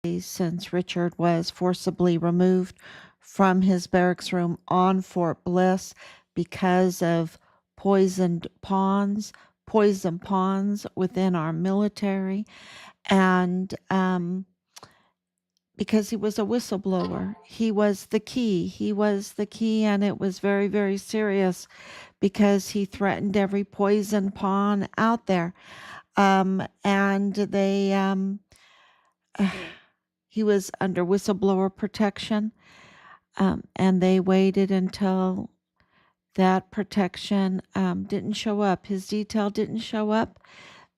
since Richard was forcibly removed from his barracks room on Fort Bliss because of poison pawns within our military, and because he was a whistleblower. He was the key. He was the key, and it was very, very serious because he threatened every poison pawn out there. And he was under whistleblower protection, and they waited until that protection didn't show up. His detail didn't show up.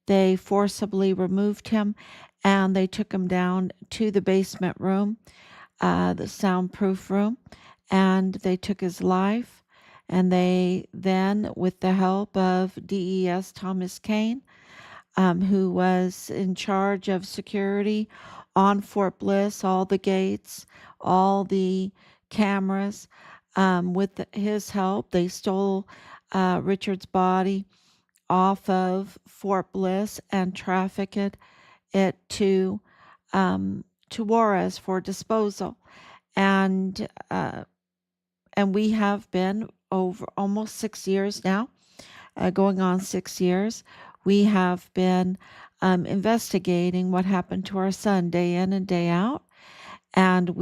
They forcibly removed him, and they took him down to the basement room, the soundproof room, and they took his life. And they then, with the help of DES Thomas Kane, who was in charge of security on Fort Bliss, all the gates, all the cameras, with his help, they stole Richard's body off of Fort Bliss and trafficked it to Juarez for disposal. And we have been over almost 6 years now, going on 6 years. We have been investigating what happened to our son day in and day out. And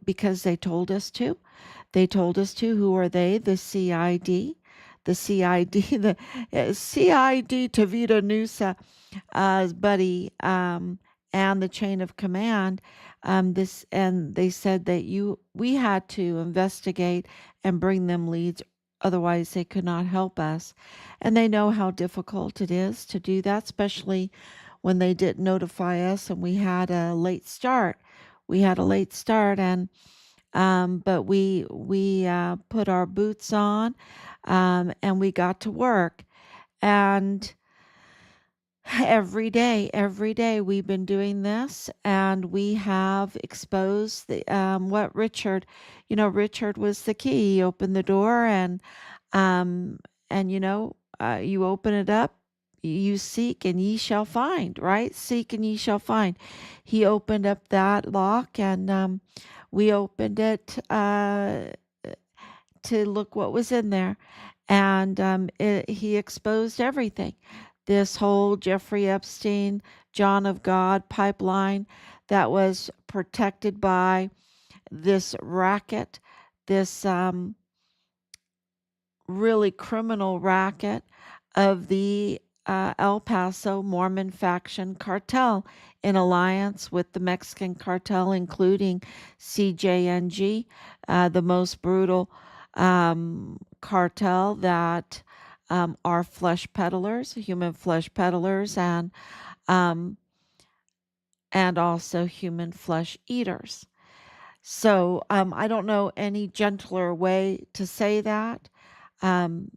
because they told us to. They told us to. Who are they? The CID. The CID, the CID Tavita Nusa, buddy, and the chain of command. And they said that we had to investigate and bring them leads, otherwise they could not help us. And they know how difficult it is to do that, especially when they didn't notify us and we had a late start. And but we put our boots on, and we got to work. And every day we've been doing this, and we have exposed what Richard was the key. He opened the door, and you open it up, you seek and ye shall find, right? Seek and ye shall find. He opened up that lock, and we opened it to look what was in there. And he exposed everything. This whole Jeffrey Epstein, John of God pipeline that was protected by this racket, this really criminal racket of the El Paso Mormon faction cartel in alliance with the Mexican cartel, including CJNG, the most brutal cartel that are flesh peddlers, human flesh peddlers, and also human flesh eaters. So I don't know any gentler way to say that. Um,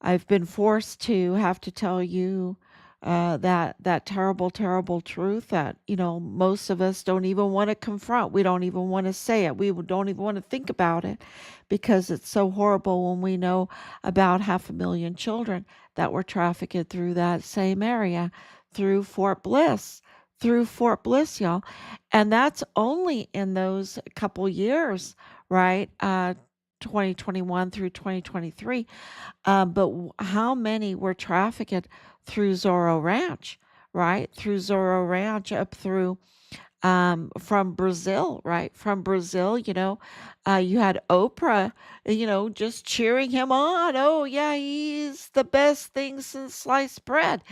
I've been forced to have to tell you that terrible, terrible truth that most of us don't even want to confront. We don't even want to say it. We don't even want to think about it because it's so horrible when we know about 500,000 children that were trafficked through that same area, through Fort Bliss. Through Fort Bliss, y'all. And that's only in those couple years, right? 2021 through 2023. But how many were trafficked through Zorro Ranch, right? Through Zorro Ranch up through from Brazil, right? From Brazil, you had Oprah, just cheering him on. Oh, yeah, he's the best thing since sliced bread.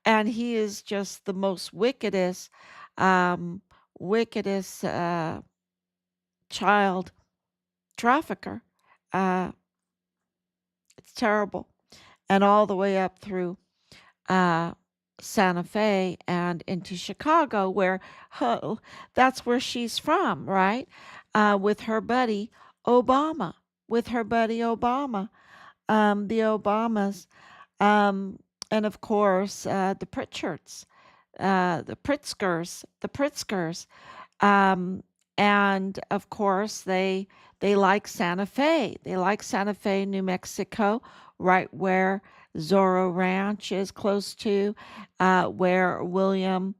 And he is just the most wickedest child trafficker. Uh, it's terrible. And all the way up through uh, Santa Fe and into Chicago, where that's where she's from, right? With her buddy Obama, the Obamas, and of course the Pritchards, the Pritzkers, and of course they like Santa Fe. They like Santa Fe, New Mexico, right where Zorro Ranch is close to, where William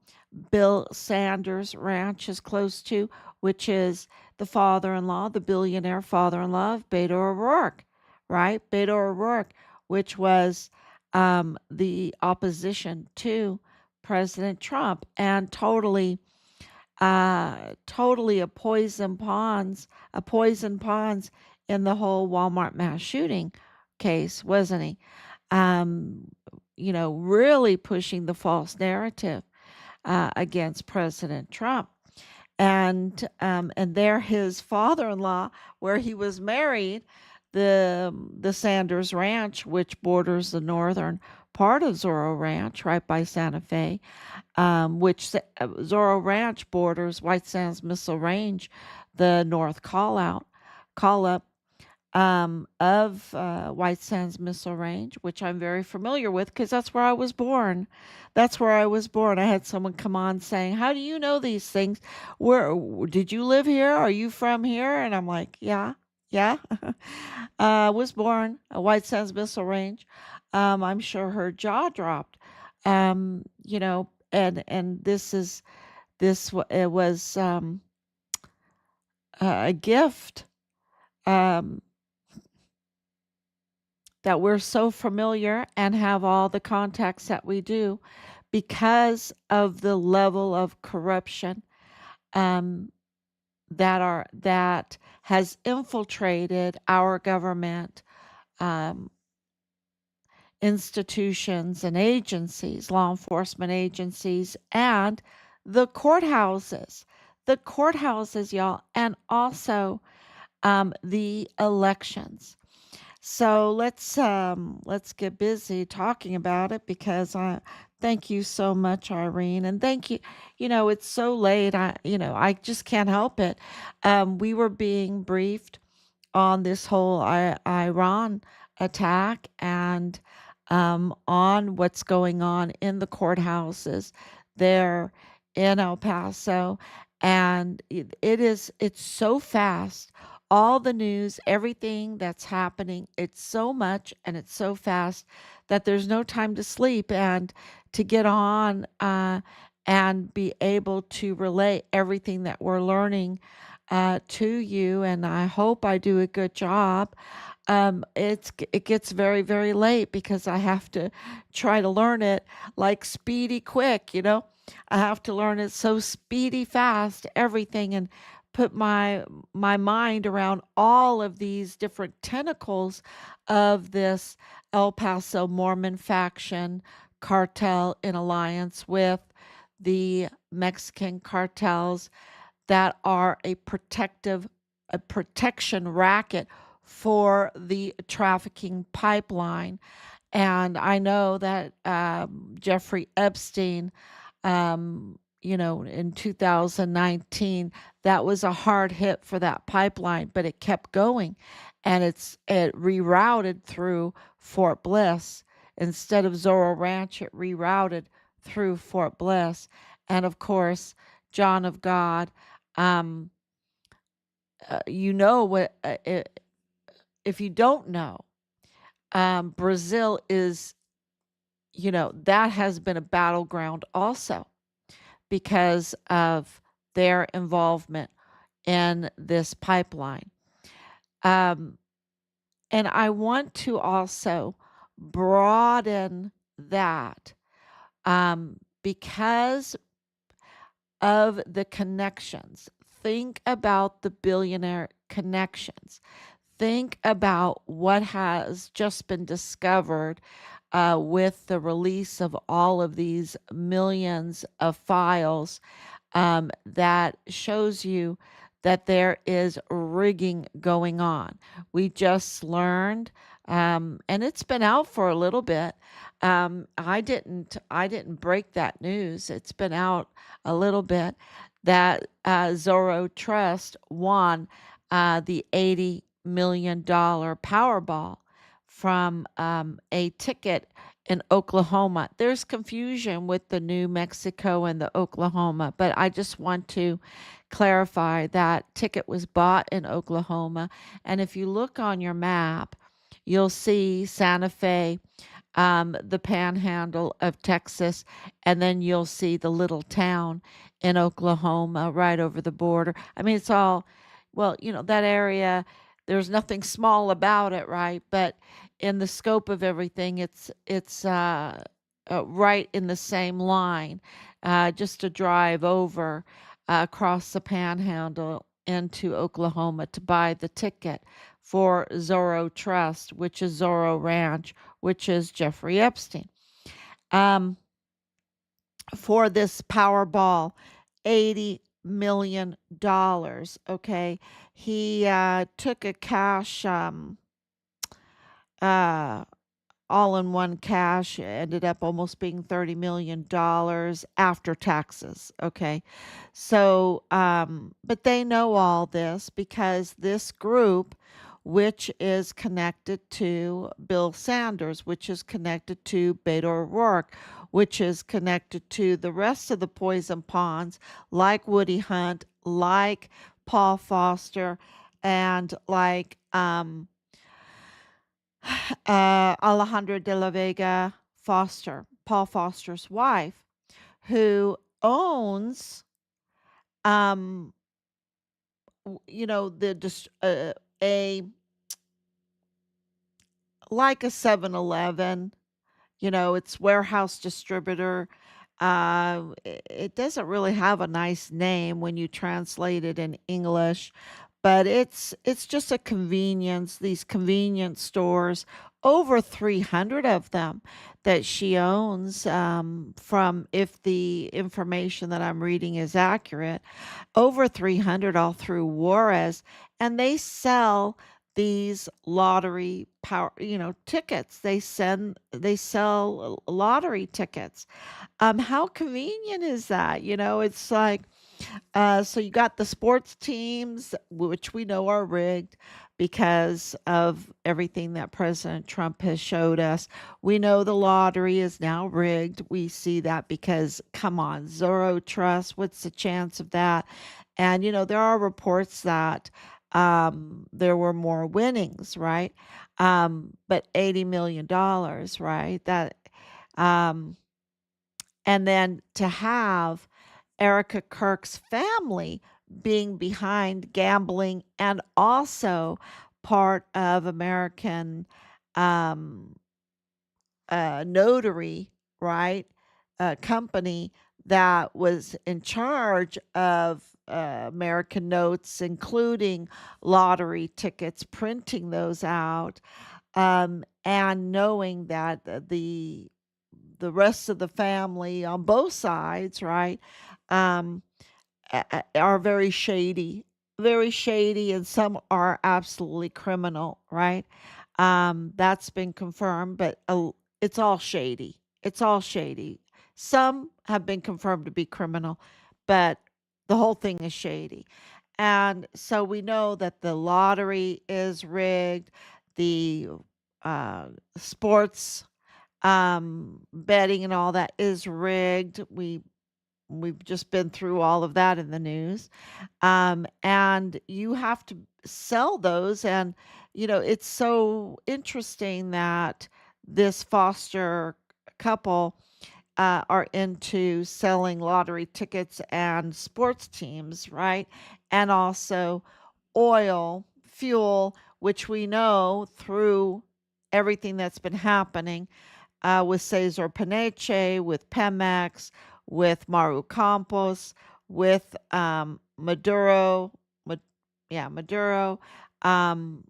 Bill Sanders Ranch is close to, which is the father-in-law, the billionaire father-in-law of Beto O'Rourke, right? Beto O'Rourke, which was the opposition to President Trump, and totally a poison pawns in the whole Walmart mass shooting case, wasn't he? Um, really pushing the false narrative against President Trump. And there his father-in-law, where he was married, the Sanders Ranch, which borders the northern part of Zorro Ranch, right by Santa Fe, Zorro Ranch borders White Sands Missile Range, the north call up of White Sands Missile Range, which I'm very familiar with because that's where I was born. That's where I was born. I had someone come on saying, "How do you know these things? Where did you live here? Are you from here?" And I'm like, "Yeah, yeah." Was born at White Sands Missile Range. I'm sure her jaw dropped. And it was a gift. Um, that we're so familiar and have all the contacts that we do because of the level of corruption um, that has infiltrated our government um, institutions and agencies, law enforcement agencies, and the courthouses, y'all, and also the elections. So let's get busy talking about it because I thank you so much, Irene, and thank you. It's so late. I just can't help it. We were being briefed on this whole Iran attack and on what's going on in the courthouses there in El Paso. And it's so fast. All the news, everything that's happening, it's so much and it's so fast that there's no time to sleep and to get on and be able to relay everything that we're learning to you, and I hope I do a good job. It gets very, very late because I have to try to learn it like speedy quick, I have to learn it so speedy fast, everything, and put my mind around all of these different tentacles of this El Paso Mormon faction cartel in alliance with the Mexican cartels that are a protection racket for the trafficking pipeline. And I know that Jeffrey Epstein, in 2019, that was a hard hit for that pipeline, but it kept going, and it rerouted through Fort Bliss instead of Zorro Ranch. It rerouted through Fort Bliss, and of course, John of God. Um, what if you don't know, Brazil is, that has been a battleground also because of their involvement in this pipeline. And I want to also broaden that because of the connections. Think about the billionaire connections. Think about what has just been discovered with the release of all of these millions of files that shows you that there is rigging going on. We just learned, and it's been out for a little bit. I didn't break that news. It's been out a little bit that Zorro Trust won the $80 million Powerball from a ticket in Oklahoma. There's confusion with the New Mexico and the Oklahoma, but I just want to clarify that ticket was bought in Oklahoma. And if you look on your map, you'll see Santa Fe the panhandle of Texas, and then you'll see the little town in Oklahoma right over the border. I mean, it's all, well, that area, there's nothing small about it, right? But in the scope of everything, it's right in the same line, just to drive over across the panhandle into Oklahoma to buy the ticket for Zorro Trust, which is Zorro Ranch, which is Jeffrey Epstein. Um, for this Powerball, $80 million. Okay, he took a cash, uh, all in one cash, ended up almost being $30 million after taxes. Okay, so but they know all this because this group, which is connected to Bill Sanders, which is connected to Beto O'Rourke, which is connected to the rest of the poison pawns, like Woody Hunt, like Paul Foster, and like Alejandra de la Vega Foster, Paul Foster's wife, who owns, um, a like a 7-Eleven. It's warehouse distributor. It doesn't really have a nice name when you translate it in English, but it's just a convenience, these convenience stores, over 300 of them that she owns, from, if the information that I'm reading is accurate, over 300 all through Juarez, and they sell these lottery power, tickets. They sell lottery tickets. How convenient is that? It's like, so you got the sports teams, which we know are rigged because of everything that President Trump has showed us. We know the lottery is now rigged. We see that because, come on, Zorro Trust, what's the chance of that? And, there are reports that there were more winnings, right? But $80 million, right? Um, and then to have Erica Kirk's family being behind gambling and also part of American, um, notary, right? Company that was in charge of American notes, including lottery tickets, printing those out, and knowing that the rest of the family on both sides, right, um, are very shady, and some are absolutely criminal, right? That's been confirmed, but it's all shady. It's all shady. Some have been confirmed to be criminal, but the whole thing is shady. And so we know that the lottery is rigged, the uh, sports, betting and all that is rigged. We've just been through all of that in the news. And you have to sell those. And, it's so interesting that this foster couple are into selling lottery tickets and sports teams, right? And also oil, fuel, which we know through everything that's been happening with Cesar Peniche, with Pemex, with Maru Campos, with Maduro. Yeah, Maduro. Um,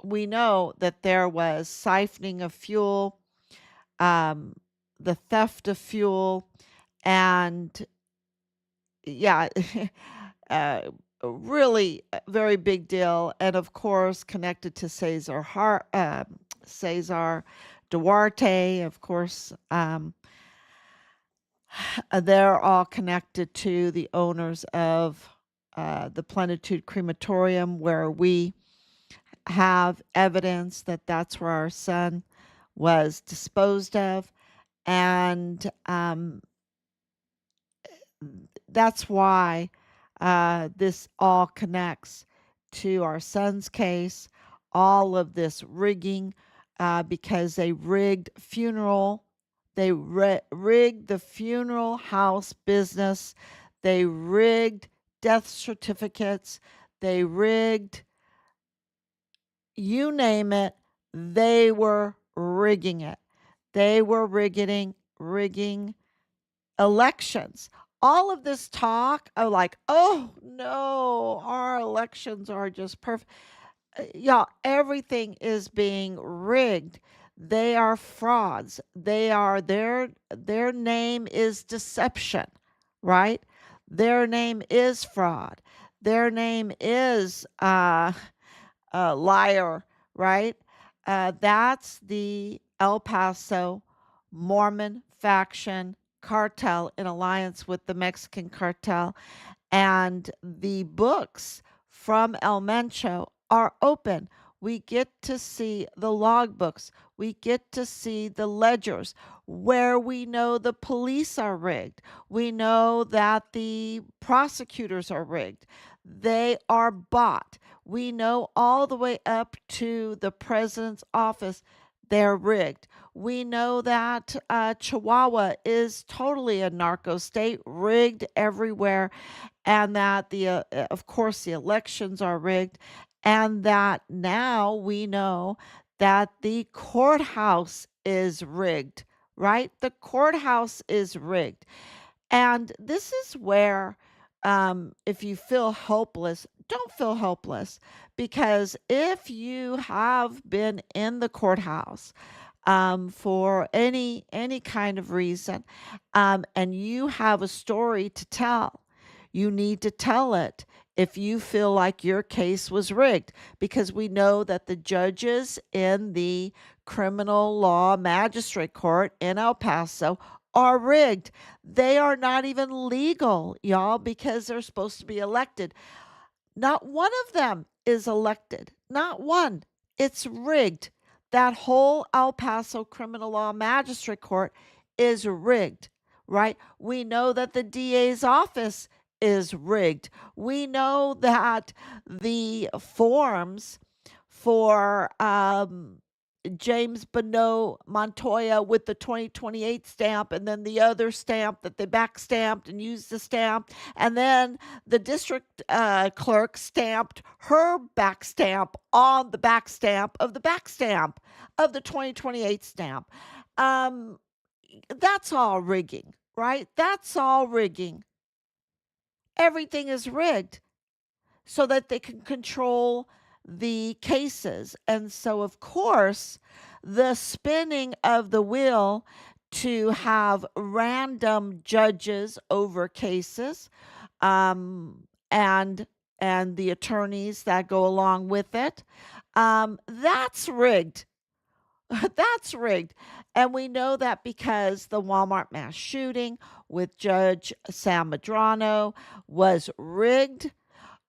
we know that there was siphoning of fuel, um, the theft of fuel, and yeah, uh, really a very big deal. And of course, connected to Cesar Duarte, of course, they're all connected to the owners of the Plenitude Crematorium, where we have evidence that that's where our son was disposed of. And that's why this all connects to our son's case, all of this rigging, because they rigged rigged the funeral house business. They rigged death certificates. They rigged, you name it, they were rigging it. They were rigging elections. All of this talk of like, oh no, our elections are just perfect. Y'all, everything is being rigged. They are frauds. Their name is deception, right? Their name is fraud. Their name is liar, right? That's the El Paso Mormon faction cartel in alliance with the Mexican cartel. And the books from El Mencho are open. We get to see the logbooks. We get to see the ledgers where we know the police are rigged. We know that the prosecutors are rigged. They are bought. We know all the way up to the president's office, they're rigged. We know that Chihuahua is totally a narco state, rigged everywhere, and that of course, the elections are rigged, and that now we know that the courthouse is rigged, right? The courthouse is rigged. And this is where, if you feel hopeless, don't feel hopeless, because if you have been in the courthouse for any kind of reason, and you have a story to tell, you need to tell it if you feel like your case was rigged, because we know that the judges in the criminal law magistrate court in El Paso are rigged. They are not even legal, y'all, because they're supposed to be elected. Not one of them is elected. Not one. It's rigged. That whole El Paso criminal law magistrate court is rigged, right? We know that the DA's office is rigged. We know that the forms for James Bonneau Montoya with the 2028 stamp, and then the other stamp that they back stamped and used the stamp, and then the district clerk stamped her back stamp on the back stamp of the back stamp of the 2028 stamp. Um, that's all rigging, right? That's all rigging. Everything is rigged so that they can control the cases. And so, of course, the spinning of the wheel to have random judges over cases, and the attorneys that go along with it, that's rigged. That's rigged. And we know that because the Walmart mass shooting with Judge Sam Madrano was rigged.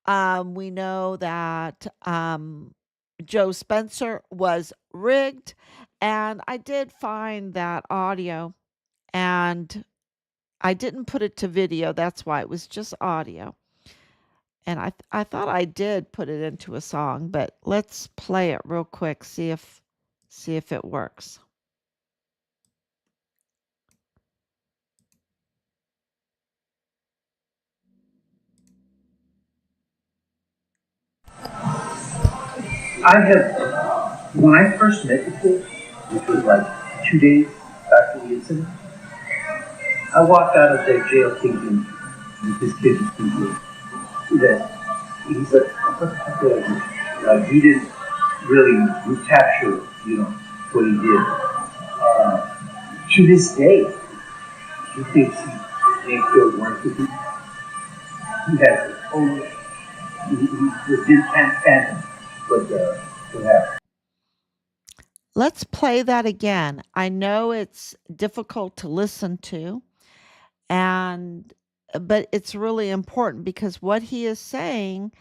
We know that Joe Spencer was rigged. And I did find that audio, and I didn't put it to video. That's why it was just audio. And I thought I did put it into a song, but let's play it real quick, see if it works. I have, when I first met the kid, which was like 2 days after the incident, I walked out of the jail thinking this kid is too good. That he's a, like he didn't really recapture, what he did. To this day, he thinks he may still work with him. He has a total, he can't fathom what happened. Let's play that again. I know it's difficult to listen to, and but it's really important, because what he is saying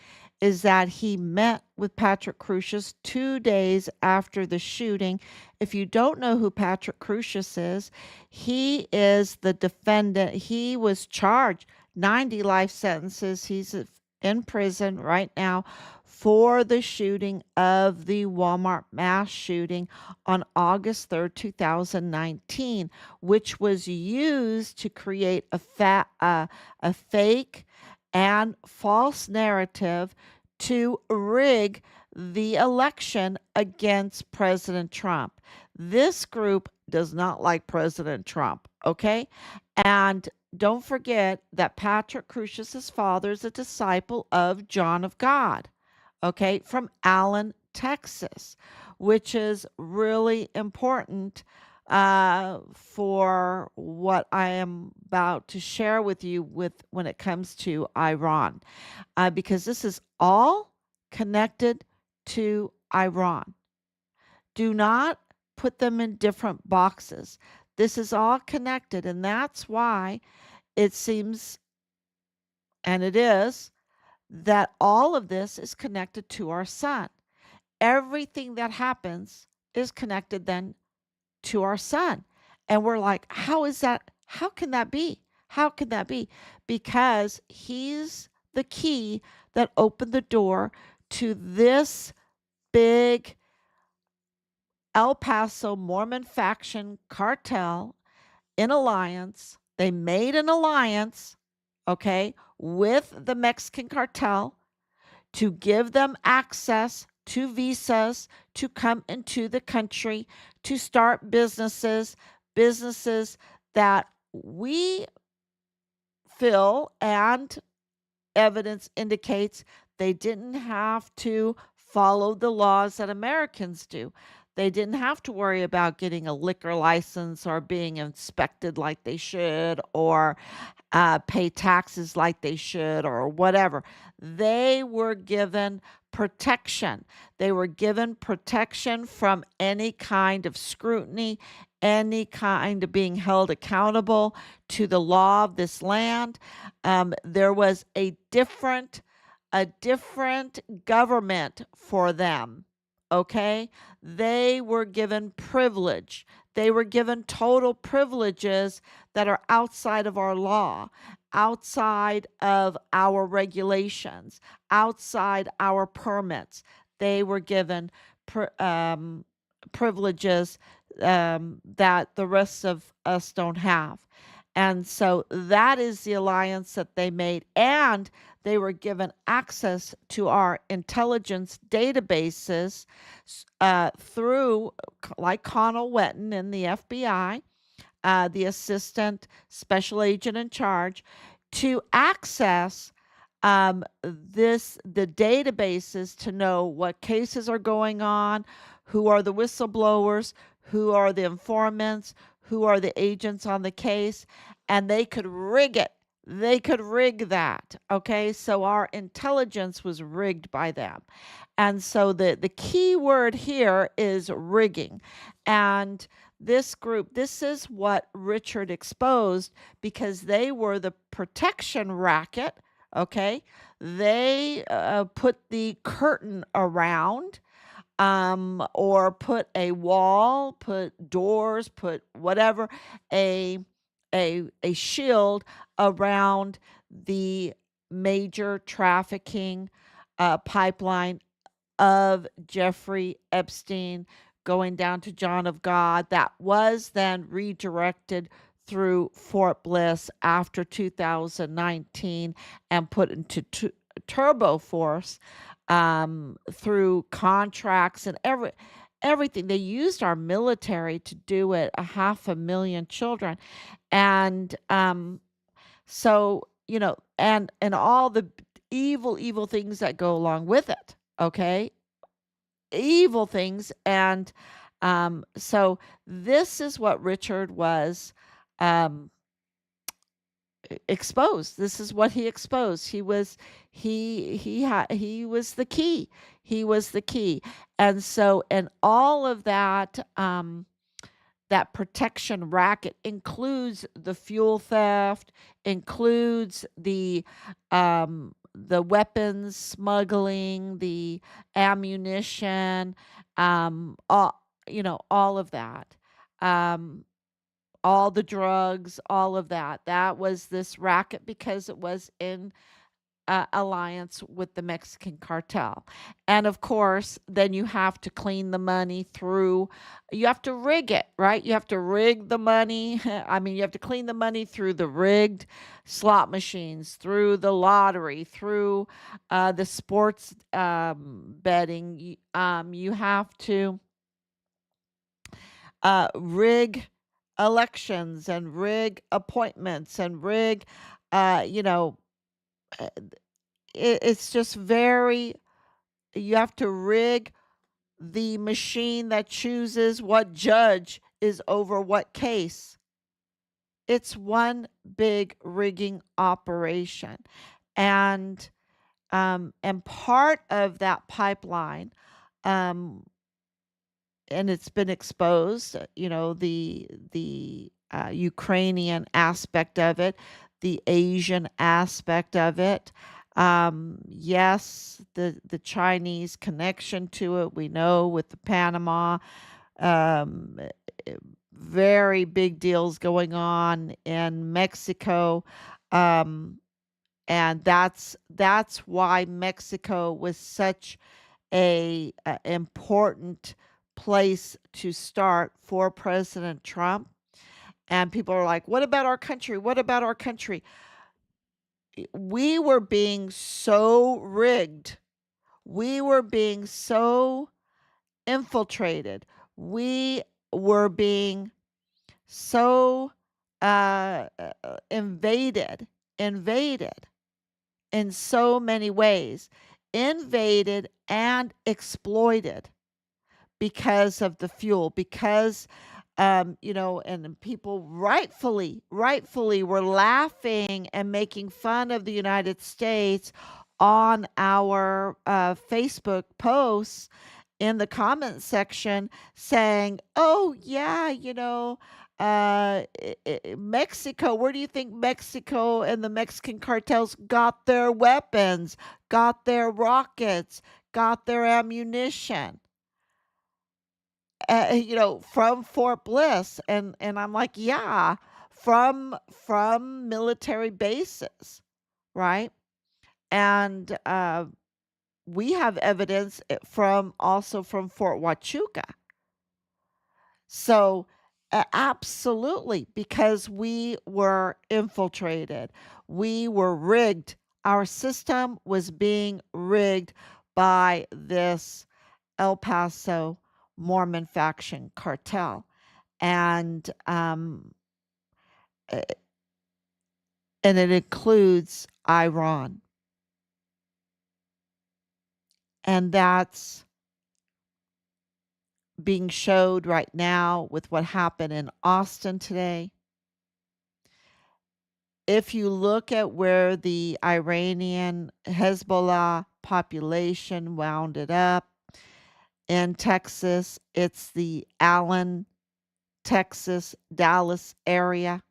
is that he met with Patrick Crusius 2 days after the shooting. If you don't know who Patrick Crusius is, he is the defendant. He was charged 90 life sentences. He's in prison right now for the shooting of the Walmart mass shooting on August 3rd, 2019, which was used to create a fake and false narrative to rig the election against President Trump. This group does not like President Trump, okay? And don't forget that Patrick Crucius's father is a disciple of John of God, okay, from Allen, Texas, which is really important for what I am about to share with you with when it comes to Iran, because this is all connected to Iran. Do not put them in different boxes. This is all connected, and that's why it seems, and it is, that all of this is connected to our sun. Everything that happens is connected then to our sun. And we're like, how is that? How can that be? How can that be? Because he's the key that opened the door to this big El Paso Mormon faction cartel in alliance. They made an alliance, okay, with the Mexican cartel to give them access to visas to come into the country to start businesses that we feel and evidence indicates they didn't have to follow the laws that Americans do. They didn't have to worry about getting a liquor license or being inspected like they should, or pay taxes like they should, or whatever. They were given protection. They were given protection from any kind of scrutiny, any kind of being held accountable to the law of this land. There was a different government for them. Okay, they were given privilege. They were given total privileges that are outside of our law, outside of our regulations, outside our permits. They were given privileges that the rest of us don't have. And so that is the alliance that they made. And they were given access to our intelligence databases through, like Connell Wetton in the FBI, the assistant special agent in charge, to access the databases to know what cases are going on, who are the whistleblowers, who are the informants, who are the agents on the case, and they could rig it. They could rig that. Okay, so our intelligence was rigged by them. And so the key word here is rigging. And this group, this is what Richard exposed, because they were the protection racket. Okay, they put the curtain around, or put a wall, put doors, put whatever, a a shield around the major trafficking pipeline of Jeffrey Epstein going down to John of God, that was then redirected through Fort Bliss after 2019 and put into turbo force through contracts and everything. They used our military to do it, 500,000 children. And so, and all the evil things that go along with it. Okay, evil things. And so this is what Richard was um, exposed. This is what he exposed. He was the key. He was the key. And so, and all of that that protection racket includes the fuel theft, includes the weapons smuggling, the ammunition, all of that, all the drugs, all of that. That was this racket because it was in alliance with the Mexican cartel. And of course, then you have to clean the money through, you have to rig it, right? You have to rig the money. I mean, you have to clean the money through the rigged slot machines, through the lottery, through the sports betting. You have to rig elections and rig appointments and rig, you know, uh, it's just very, you have to rig the machine that chooses what judge is over what case. It's one big rigging operation. And part of that pipeline, um, and it's been exposed, the Ukrainian aspect of it, the Asian aspect of it. Yes, the Chinese connection to it, we know with the Panama, um, eh, very big deals going on in Mexico. Um, and that's why Mexico was such a important place to start for President Trump. And people are like, "What about our country? What about our country?" We were being so rigged. We were being so infiltrated. We were being so invaded in so many ways, invaded and exploited because of the fuel, because and people rightfully were laughing and making fun of the United States on our Facebook posts in the comment section saying, "Oh yeah, Mexico, where do you think Mexico and the Mexican cartels got their weapons, got their rockets, got their ammunition?" From Fort Bliss, and I'm like, "Yeah, from military bases, right?" And we have evidence from also from Fort Huachuca. So, absolutely, because we were infiltrated, we were rigged. Our system was being rigged by this El Paso Mormon faction cartel. And uh, and it includes Iran. And that's being showed right now with what happened in Austin today. If you look at where the Iranian Hezbollah population wound it up in Texas, it's the Allen, Texas, Dallas area.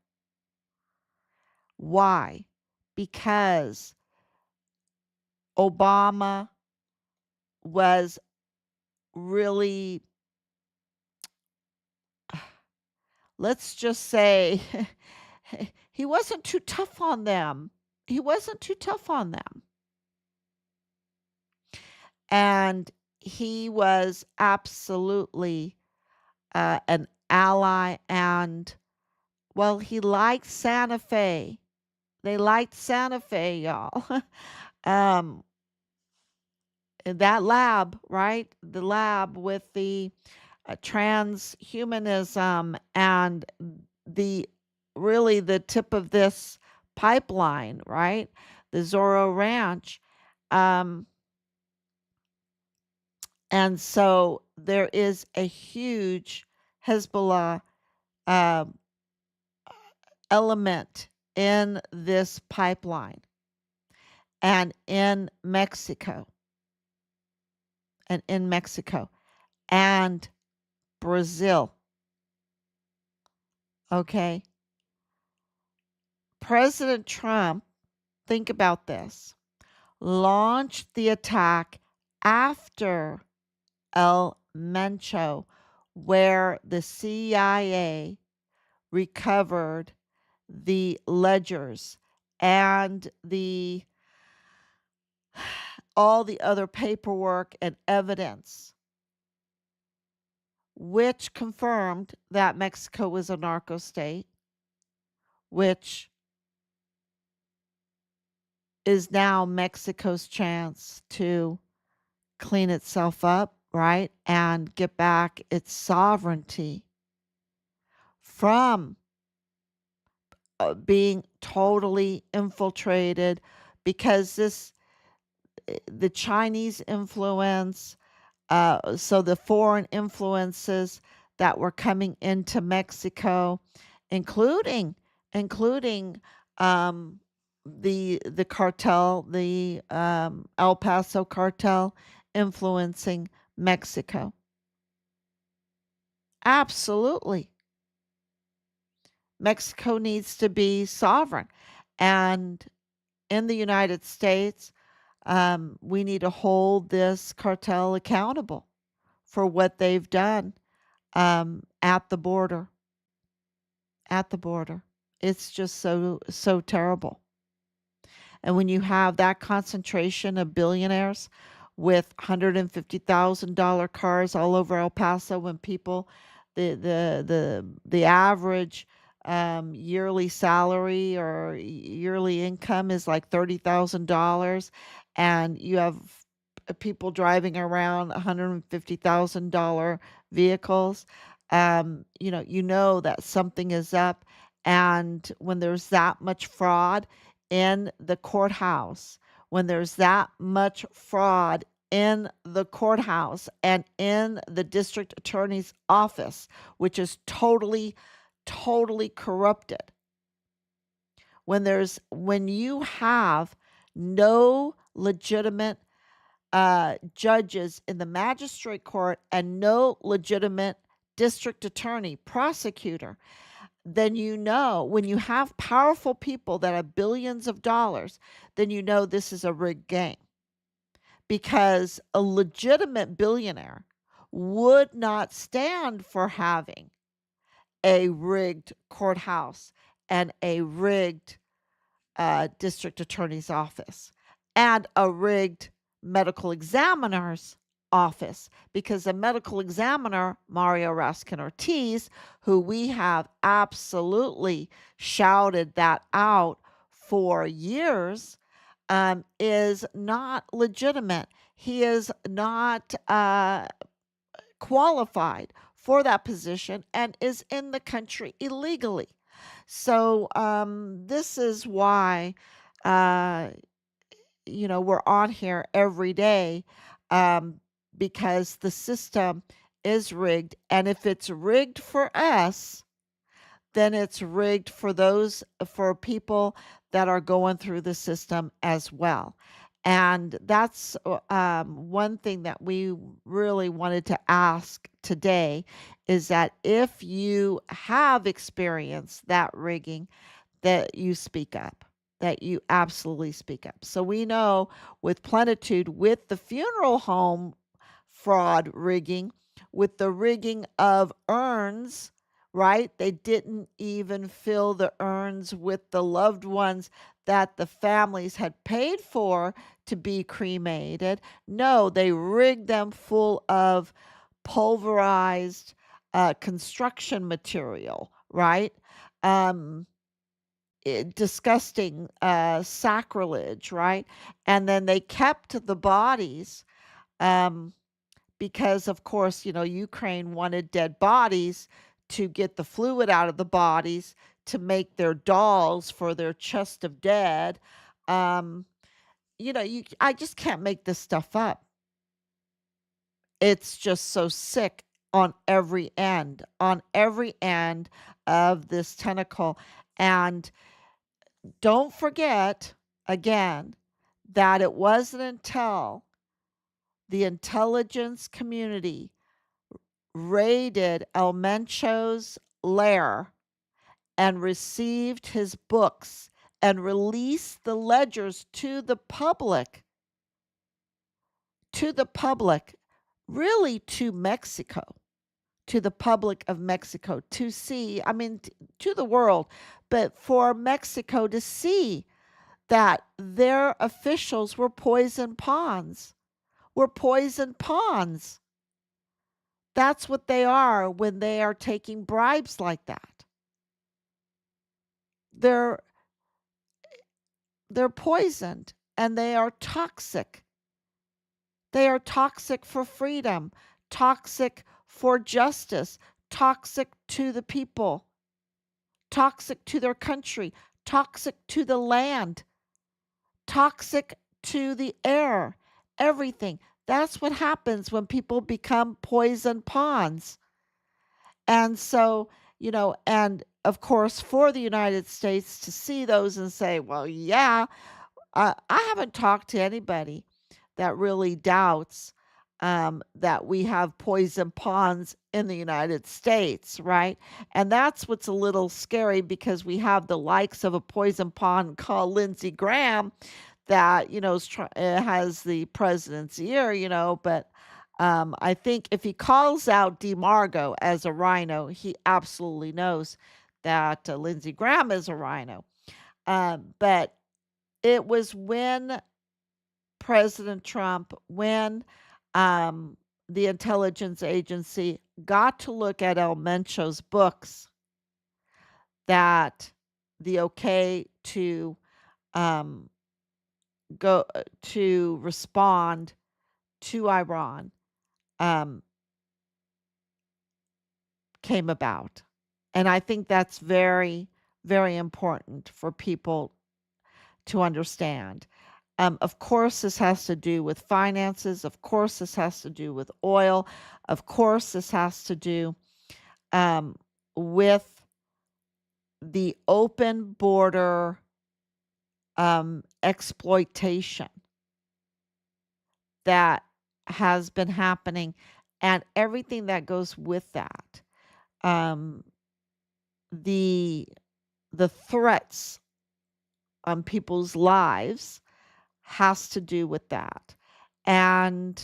Why? Because Obama was really, let's just say, he wasn't too tough on them. He wasn't too tough on them. And he was absolutely an ally. And, well, he liked Santa Fe. They liked Santa Fe, y'all. um, that lab, right? The lab with the transhumanism and the really the tip of this pipeline, right? The Zorro Ranch. Um, and so there is a huge Hezbollah um, element in this pipeline and in Mexico and Brazil. Okay. President Trump, think about this, launched the attack after El Mencho, where the CIA recovered the ledgers and the all the other paperwork and evidence, which confirmed that Mexico was a narco state, which is now Mexico's chance to clean itself up, right? And get back its sovereignty from being totally infiltrated, because the Chinese influence, so the foreign influences that were coming into Mexico, including including the cartel, the El Paso cartel, influencing Mexico. Absolutely, Mexico needs to be sovereign, and in the United States, we need to hold this cartel accountable for what they've done at the border. At the border, it's just so terrible. And when you have that concentration of billionaires with $150,000 cars all over El Paso, when people, the average yearly salary or yearly income is like $30,000, and you have people driving around $150,000 vehicles, you know that something is up. And when there's that much fraud in the courthouse, when there's that much fraud in the courthouse and in the district attorney's office, which is totally corrupted, when you have no legitimate judges in the magistrate court and no legitimate district attorney, prosecutor, then when you have powerful people that have billions of dollars, then you know this is a rigged game. Because a legitimate billionaire would not stand for having a rigged courthouse and a rigged district attorney's office and a rigged medical examiner's office, because a medical examiner, Mario Raskin Ortiz, who we have absolutely shouted that out for years, is not legitimate. He is not qualified for that position and is in the country illegally. So this is why uh, we're on here every day, um, because the system is rigged. And if it's rigged for us, then it's rigged for people that are going through the system as well. And that's one thing that we really wanted to ask today, is that if you have experienced that rigging, that you speak up, that you absolutely speak up. So we know with Plenitude, with the funeral home fraud rigging, with the rigging of urns, right? They didn't even fill the urns with the loved ones that the families had paid for to be cremated. No, they rigged them full of pulverized construction material, right? Um, Disgusting sacrilege, right? And then they kept the bodies, um, because, of course, Ukraine wanted dead bodies to get the fluid out of the bodies to make their dolls for their chest of dead. Um, I just can't make this stuff up. It's just so sick on every end of this tentacle. And don't forget, again, that it wasn't until the intelligence community raided El Mencho's lair and received his books and released the ledgers to the public, really to Mexico, to the public of Mexico to see, I mean, to the world, but for Mexico to see that their officials were poison pawns. That's what they are when they are taking bribes like that. They're they're poisoned and they are toxic. They are toxic for freedom, toxic for justice, toxic to the people, toxic to their country, toxic to the land, toxic to the air, everything. That's what happens when people become poison pawns. And so, and of course, for the United States to see those and say, well, yeah, I haven't talked to anybody that really doubts that we have poison pawns in the United States, right? And that's what's a little scary because we have the likes of a poison pawn called Lindsey Graham that, has the president's ear, but I think if he calls out DeMargo as a rhino, he absolutely knows that Lindsey Graham is a rhino. But it was when President Trump, when um, the intelligence agency got to look at El Mencho's books, that the okay to um, go to respond to Iran um, came about. And I think that's very, very important for people to understand. Of course, this has to do with finances. Of course, this has to do with oil. Of course, this has to do um, with the open border exploitation that has been happening and everything that goes with that. Um, the the threats on people's lives has to do with that. And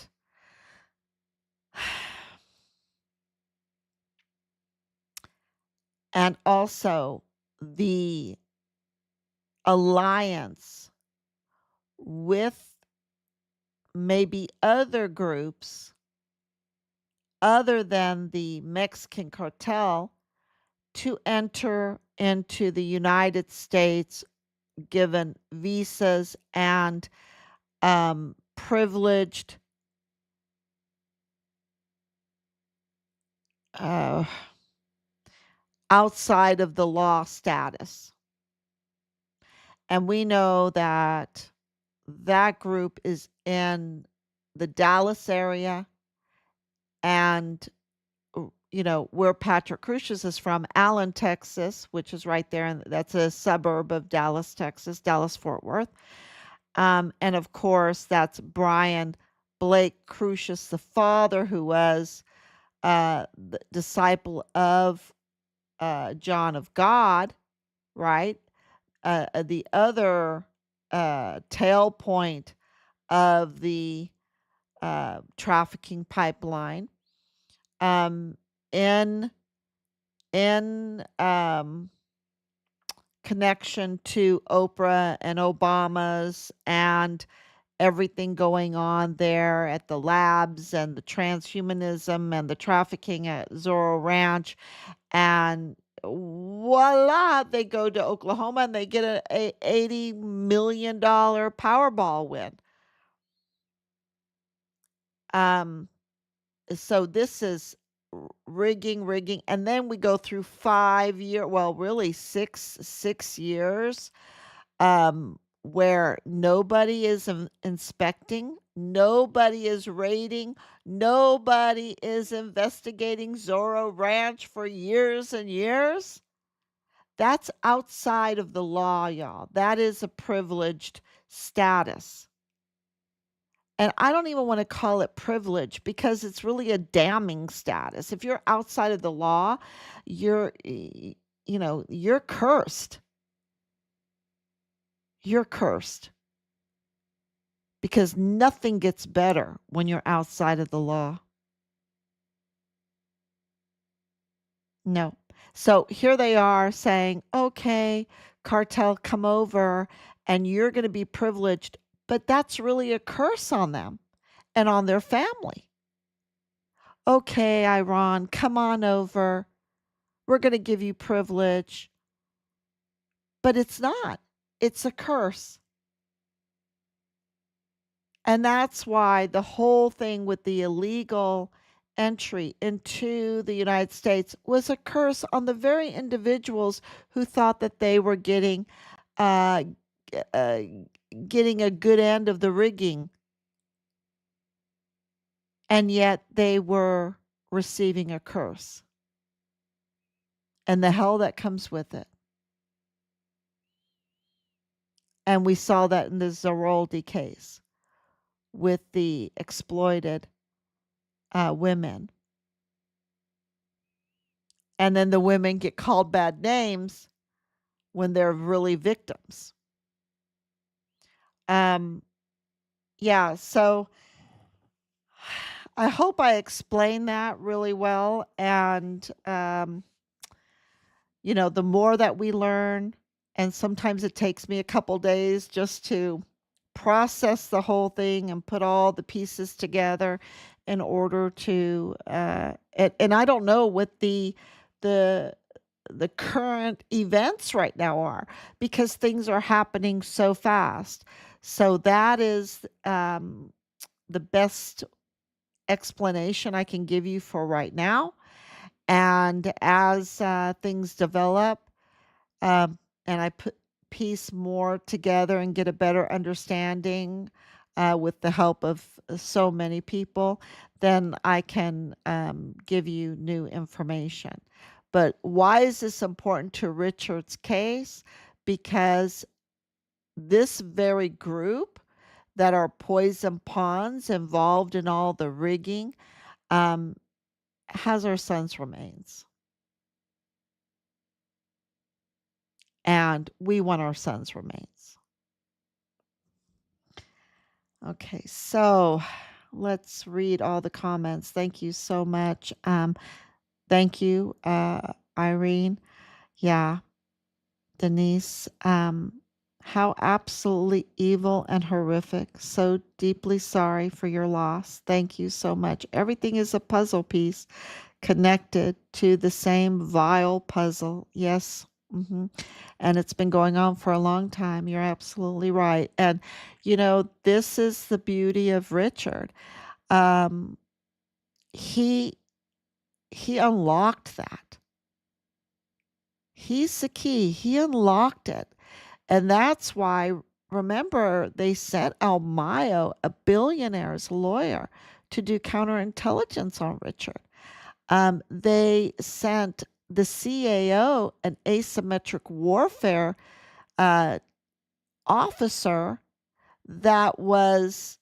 and also the alliance with maybe other groups other than the Mexican cartel to enter into the United States, given visas and privileged uh, outside of the law status. And we know that that group is in the Dallas area and where Patrick Crucius is from, Allen, Texas, which is right there, and that's a suburb of Dallas, Texas, Dallas Fort Worth. And of course, that's Brian Blake Crucius, the father, who was the disciple of John of God, right? The other tail point of the trafficking pipeline um, in in connection to Oprah and Obama's and everything going on there at the labs and the transhumanism and the trafficking at Zorro Ranch. And voila, they go to Oklahoma and they get a $80 million Powerball win. Um, so this is rigging, and then we go through 5 year, well, really six years, where nobody is inspecting, nobody is raiding, nobody is investigating Zorro Ranch for years and years. That's outside of the law, y'all. That is a privileged status. And I don't even want to call it privilege because it's really a damning status. If you're outside of the law, you're cursed. You're cursed because nothing gets better when you're outside of the law. No. So here they are saying, okay, cartel come over and you're going to be privileged, but that's really a curse on them and on their family. Okay, Iran, come on over. We're going to give you privilege. But it's not. It's a curse. And that's why the whole thing with the illegal entry into the United States was a curse on the very individuals who thought that they were uh, uh, getting a good end of the rigging, and yet they were receiving a curse and the hell that comes with it. And we saw that in the Zeroldi case with the exploited women. And then the women get called bad names when they're really victims. Yeah, so I hope I explained that really well. And, the more that we learn, and sometimes it takes me a couple days just to process the whole thing and put all the pieces together in order to, and I don't know what the the current events right now are because things are happening so fast. So that is the best explanation I can give you for right now. And as things develop, um, and I put piece more together and get a better understanding with the help of so many people, then I can give you new information. But why is this important to Richard's case? Because this very group that are poison pawns involved in all the rigging um, has our son's remains. And we want our son's remains. Okay, so let's read all the comments. Thank you so much. Thank you, Irene. Yeah, Denise. How absolutely evil and horrific. So deeply sorry for your loss. Thank you so much. Everything is a puzzle piece connected to the same vile puzzle. Yes. And it's been going on for a long time. You're absolutely right. And, this is the beauty of Richard. Um, he he unlocked that. He's the key. He unlocked it. And that's why, remember, they sent Almayo, a billionaire's lawyer, to do counterintelligence on Richard. They sent the CAO, an asymmetric warfare officer that was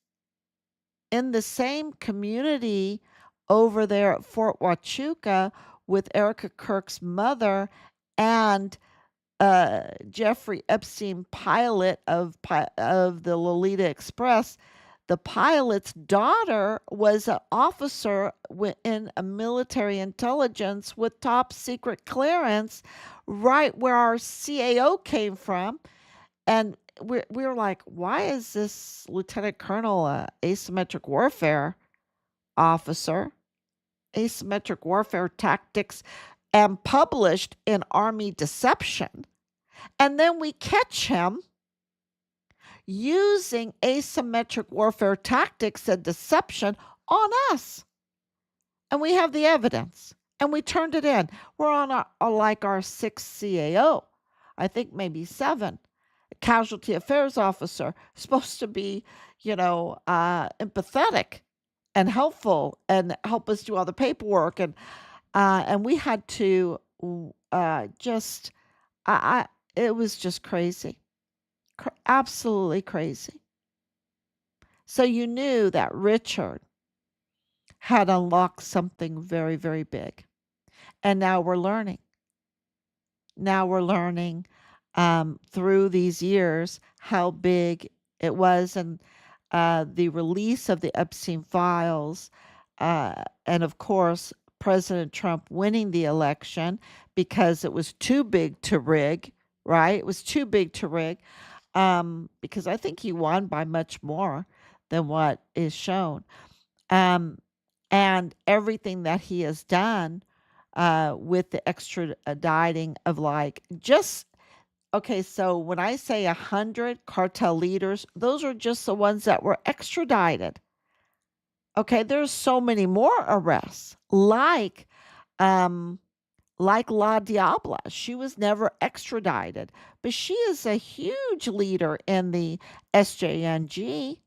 in the same community over there at Fort Huachuca with Erica Kirk's mother and Jeffrey Epstein, pilot of the Lolita Express. The pilot's daughter was an officer in a military intelligence with top secret clearance, right where our CAO came from. And we're like, why is this lieutenant colonel a asymmetric warfare officer? Asymmetric warfare tactics and published in Army Deception. And then we catch him using asymmetric warfare tactics and deception on us. And we have the evidence. And we turned it in. We're on like our sixth CAO. I think maybe 7. Casualty affairs officer, supposed to be, empathetic and helpful and help us do all the paperwork. And we had to just, it was just crazy. Absolutely crazy. So you knew that Richard had unlocked something very, very big. And now we're learning. Now we're learning through these years how big it was, and the release of the Epstein files, and of course, President Trump winning the election because it was too big to rig right? It was too big to rig, because I think he won by much more than what is shown. Um, and everything that he has done with the extraditing of like just okay, so when I say 100 cartel leaders, those are just the ones that were extradited. Okay, there's so many more arrests, um, like La Diabla. She was never extradited, but she is a huge leader in the SJNG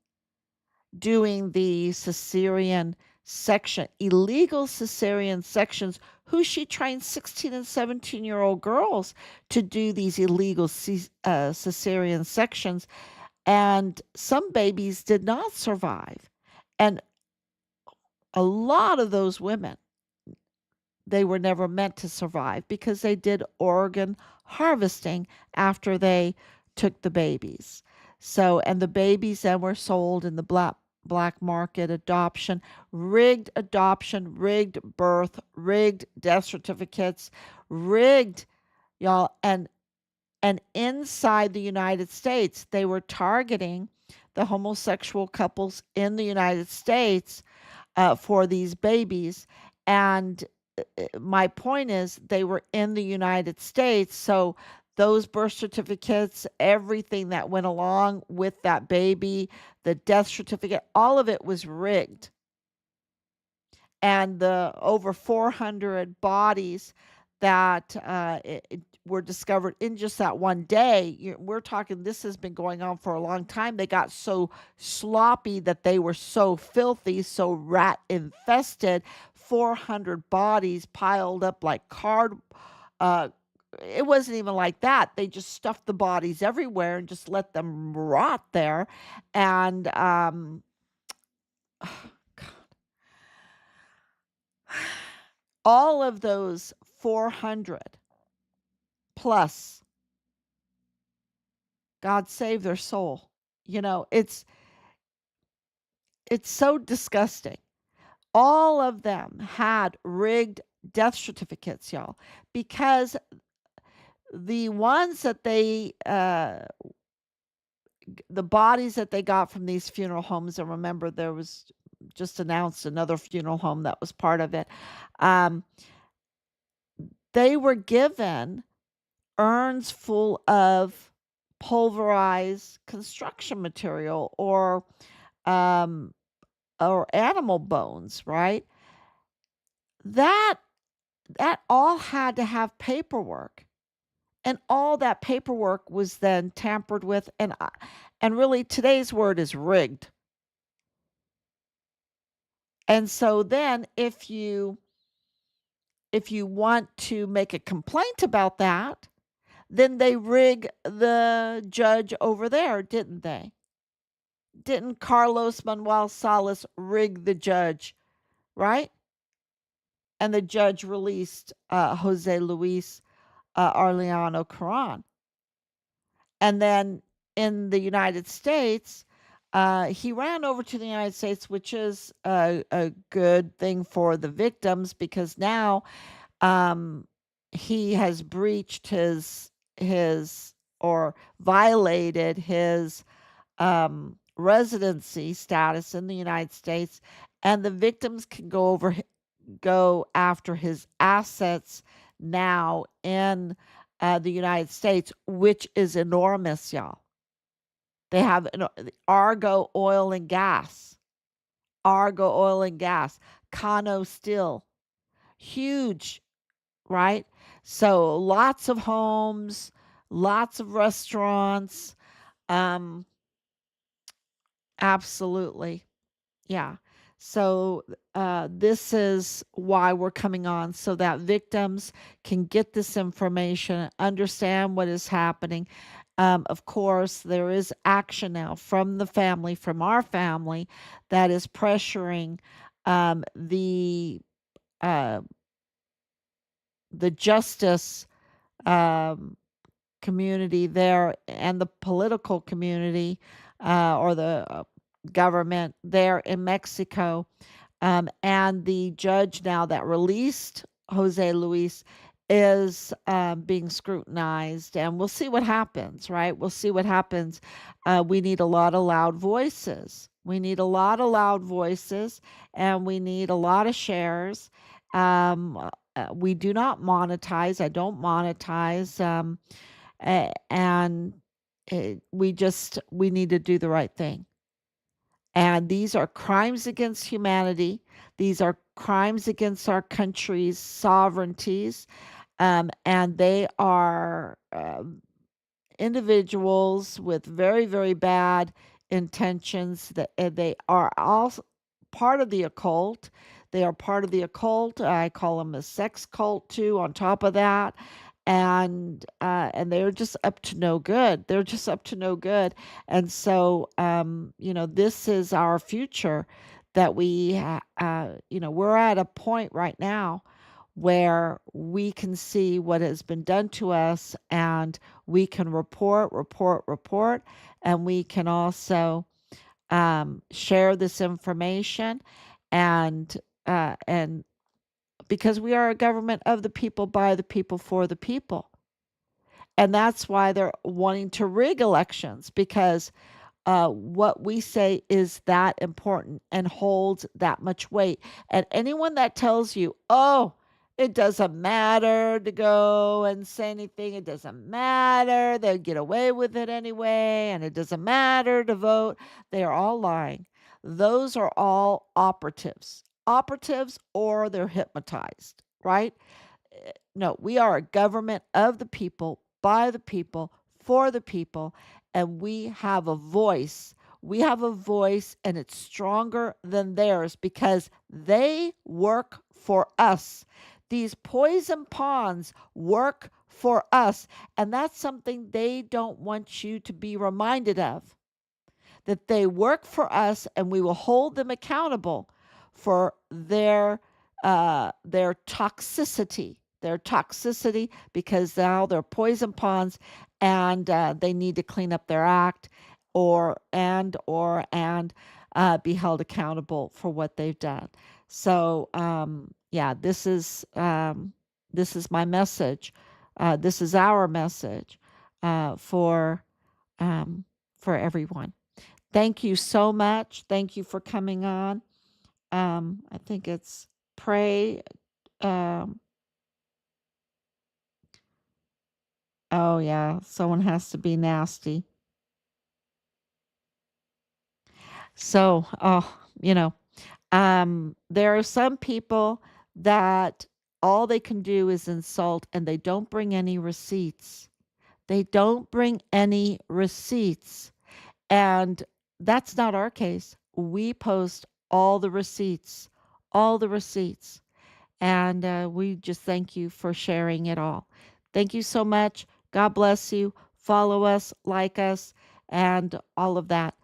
doing the cesarean section, illegal cesarean sections, who she trained 16 and 17-year-old girls to do these illegal cesarean sections. And some babies did not survive. And a lot of those women, they were never meant to survive because they did organ harvesting after they took the babies. So, and the babies then were sold in the black market, adoption, rigged birth, rigged death certificates, rigged y'all, and inside the United States, they were targeting the homosexual couples in the United States for these babies. And my point is, they were in the United States. So those birth certificates, everything that went along with that baby, the death certificate, all of it was rigged. And the over 400 bodies that were discovered in just that one day, we're talking, this has been going on for a long time. They got so sloppy that they were so filthy, so rat infested. 400 bodies piled up like card. Uh, it wasn't even like that. They just stuffed the bodies everywhere and just let them rot there. And all of those 400 plus, God save their soul. You know, it's so disgusting. All of them had rigged death certificates, y'all, because the ones that the bodies that they got from these funeral homes, and remember there was just announced another funeral home that was part of it, um, they were given urns full of pulverized construction material um, or animal bones, right? That that all had to have paperwork, and all that paperwork was then tampered with, and really today's word is rigged. And so then if you want to make a complaint about that, then they rig the judge over there, didn't they? Didn't Carlos Manuel Salas rig the judge, right? And the judge released Jose Luis Arellano Caron. And then in the United States, he ran over to the United States, which is a good thing for the victims because now um, he has breached his or violated his residency status in the United States, and the victims can go after his assets now in the United States, which is enormous, y'all. They have Argo Oil and Gas, Kano Steel, huge, right? So lots of homes, lots of restaurants, um, absolutely. Yeah. So this is why we're coming on so that victims can get this information, understand what is happening. Of course, there is action now from the family, from our family, that is pressuring the uh, justice um, community there and the political community or the government there in Mexico. And the judge now that released Jose Luis is being scrutinized, and we'll see what happens, right? We'll see what happens. We need a lot of loud voices. We need a lot of loud voices, and we need a lot of shares. We do not monetize. I don't monetize. And we need to do the right thing. And these are crimes against humanity. These are crimes against our country's sovereignties. And they are individuals with very, very bad intentions. That they are all part of the occult. They are part of the occult. I call them a sex cult too. On top of that, and they're just up to no good. They're just up to no good. And so, this is our future. That we're at a point right now where we can see what has been done to us, and we can report, and we can also share this information, and because we are a government of the people, by the people, for the people. And that's why they're wanting to rig elections, because what we say is that important and holds that much weight. And anyone that tells you, oh, it doesn't matter to go and say anything, it doesn't matter, they'll get away with it anyway, and it doesn't matter to vote, they are all lying. Those are all operatives, or they're hypnotized, right? No, we are a government of the people, by the people, for the people, and we have a voice. We have a voice, and it's stronger than theirs because they work for us. These poison pawns work for us, and that's something they don't want you to be reminded of, that they work for us, and we will hold them accountable for their toxicity, because now they're poison pawns, and they need to clean up their act, or be held accountable for what they've done. So yeah, this is my message. This is our message for everyone. Thank you so much. Thank you for coming on. I think it's pray. Um, oh, yeah, someone has to be nasty. So, there are some people that all they can do is insult, and they don't bring any receipts. They don't bring any receipts. And that's not our case. We post all the receipts. And we just thank you for sharing it all. Thank you so much. God bless you. Follow us, like us, and all of that.